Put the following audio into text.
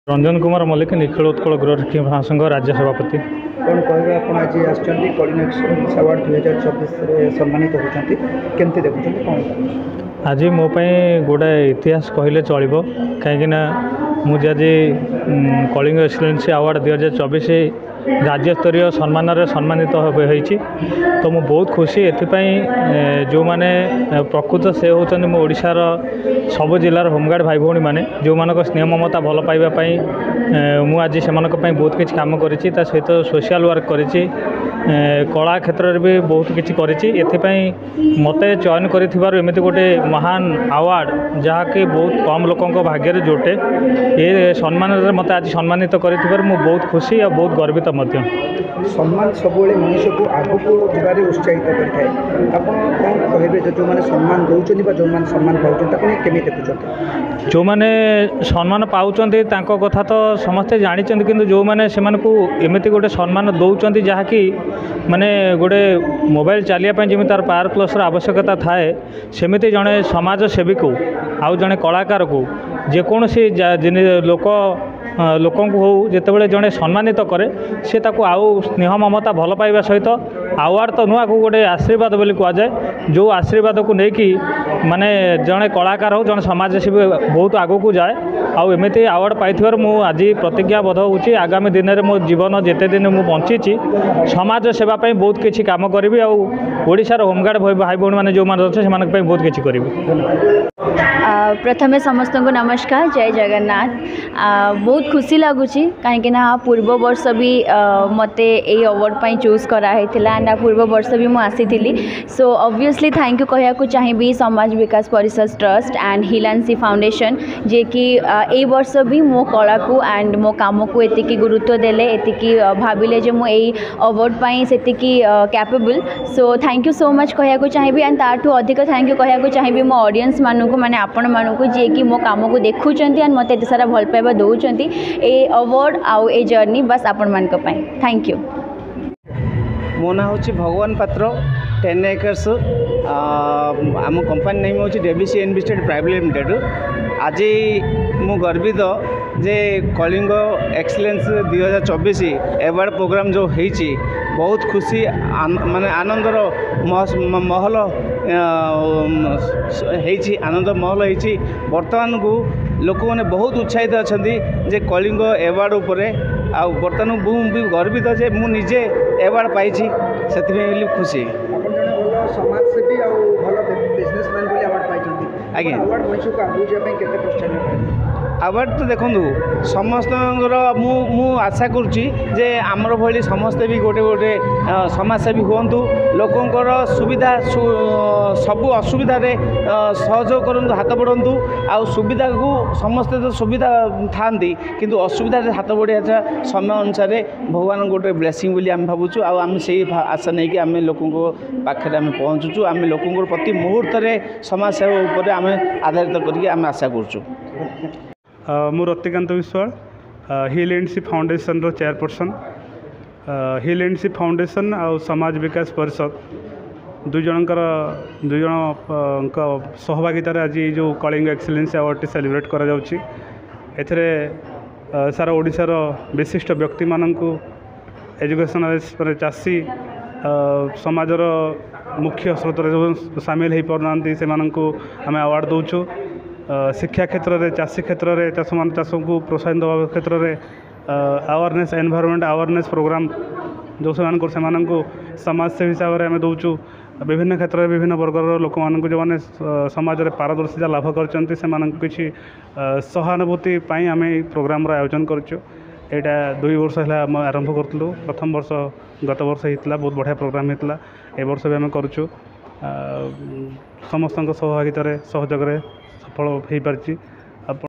रंजन कुमार मल्लिक निखिल उत्कल गृह महासंघ राज्य सभापति। कौन कहे आप आज आसुँच कलिंग एक्सलेंस अवार्ड 2024 सम्मानित होती केमती देखुं कौन आज मोपाई गोटे इतिहास कहले चलो कहीं मुझे कलिंग एक्सलेंस अवार्ड 2024 राज्य स्तरीय सम्मान सम्मानित होती तो मु बहुत खुशी एथिपाई जो माने प्रकृत से होचन मो ओडिशार सब जिलार होमगार्ड भाई भौणी मैंने जो मानक स्नेह ममता भल पाइबापी मु आज से बहुत किसी काम करी सहित सोशल वर्क करी कला क्षेत्र में भी बहुत किसी करी मत चयन करमती गोटे महान अवार्ड जहाँकि बहुत कम लोकों भाग्य जुटे ये सम्मान मत आज सम्मानित कर बहुत खुशी और बहुत गर्वित सम्मान सब मनुष्य को आगक जबार उत्साहित करते कौन कहे जो मैंने सम्मान दौरान जो मैंने सम्मान पाँच केमी देखुं जो मैंने सम्मान पाँच कथा तो समस्ते जानी कि जो मैंने एमती गोटे सम्मान दौरान जहाँकि माने गोटे मोबाइल चलिया जमी तार पावर प्लस आवश्यकता थाए सेमती जड़े समाज सेवी को आउ जड़े कलाकार को जेकोसी लोक लोकों हो जिते जड़े सम्मानित करे सी ताको आउ स्नेह ममता भल पाइबा सहित अवार्ड तो नुआ को गोटे आशीर्वाद बोली कहुए जो आशीर्वाद को लेकिन माने जड़े कलाकार हो जड़े समाज सेवी बहुत आगू को जाए आउ एमती अवार्ड पाई मु आज प्रतिज्ञाबद्ध होची आगामी दिन में मो जीवन जिते दिन मु बंची समाज सेवा बहुत किसी काम करी आशार होमगार्ड भाई भौणी मैंने जो मैंने अच्छे से बहुत किसी करी। प्रथमे समस्त को नमस्कार, जय जगन्नाथ। बहुत खुशी लगुच कहीं पूर्व वर्ष भी मते ये अवार्ड पर चूज कराई एंड पूर्व वर्ष भी मुझे आसी सो ऑब्वियसली थैंक यू कहूँ चाहिए समाज विकास परिषद ट्रस्ट एंड हिलांसी फाउंडेशन जे कि ए वर्ष भी मो कला को एंड मो काम को एतिकी गुरुत्व देले एतिकी भाविले जे मो एई अवार्ड पाई सेतिकी capable so thank you so much कहूँ चाहिए एंड ताठू अधिक थैंक यू कहूँ चाहिए मो ऑडियंस मानू माने आपण मानू जी कि मो काम को देखुंट एंड मत एत सारा भल पाइबा दौरान ए अवार्ड आउ ए जर्नी बस आपण मान थैंक यू। मो ना हूँ भगवान पात्र 10 एकर्स आम कंपनी नेम हूँ डेविसी इन्वेस्टेड प्राइवेट लिमिटेड। आज मु गर्वित जे कलिंग एक्सलेंस 2024 अवार्ड प्रोग्राम जो होती बहुत खुशी माने आनंदर महल आनंद महल होती बर्तमान को लोक मैंने बहुत उत्साहित अच्छा जे कलिंग अवार्ड उपरे आ बर्तमान भी गर्वित जे मु निजे अवार्ड पाई से खुशी समाजसेवी भल बिजनेसमैन अवार्ड पाई आज्ञा अवार्ड मनुष्य को आगू जाए केते प्रोत्साहन अवार्ड तो देखूँ समस्त मु आशा करुच्ची जे आमर भली समस्ते भी गोटे गोटे समाजसेवी हूँ लोकंर सुविधा सबू असुविधा सहयोग करूँ हाथ बढ़ू आ सुविधा को समस्ते तो सुविधा था किंतु असुविधा हाथ बढ़िया समय अनुसार भगवान गोटे ब्लेसिंग बोली आम भावुँ आम से आशा नहीं कि आम लोकों पाखे आम पहुँचुचु आम लोकों प्रति मुहूर्त समाज सेवा उपर आम आधारित करके आम आशा करुँ। मु Ratikant Biswal hill and sea foundation रो chairperson hill and sea foundation आ समाज विकास परिषद दुई जन सहभागितार आज जो कलिंग एक्सीलेंस अवार्ड सेलिब्रेट करा जाउची एथरे सारा ओडिशार विशिष्ट व्यक्ति माननकु एजुकेशनल चाषी समाजर मुख्य स्रोत जो सामिल हो पारना से आम अवार्ड दौचु शिक्षा क्षेत्र में चाषी क्षेत्र में चाष को प्रोत्साहन देवा क्षेत्र में अवेयरनेस एनवायरनमेंट अवेयरनेस प्रोग्राम जो से समाजसेवी हिसाब से आम दौचु विभिन्न क्षेत्र में विभिन्न वर्गर लोक मान जो मैंने समाज में पारदर्शिता लाभ कर किसी सहानुभूति आम प्रोग्राम आयोजन करुँ यहाँ 2 वर्ष है आम आरंभ करूँ प्रथम वर्ष गत वर्ष होता बहुत बढ़िया प्रोग्राम होता ए वर्ष भी आम करुँ समस्त सहभागित सहयोग सफल हो पार्ची।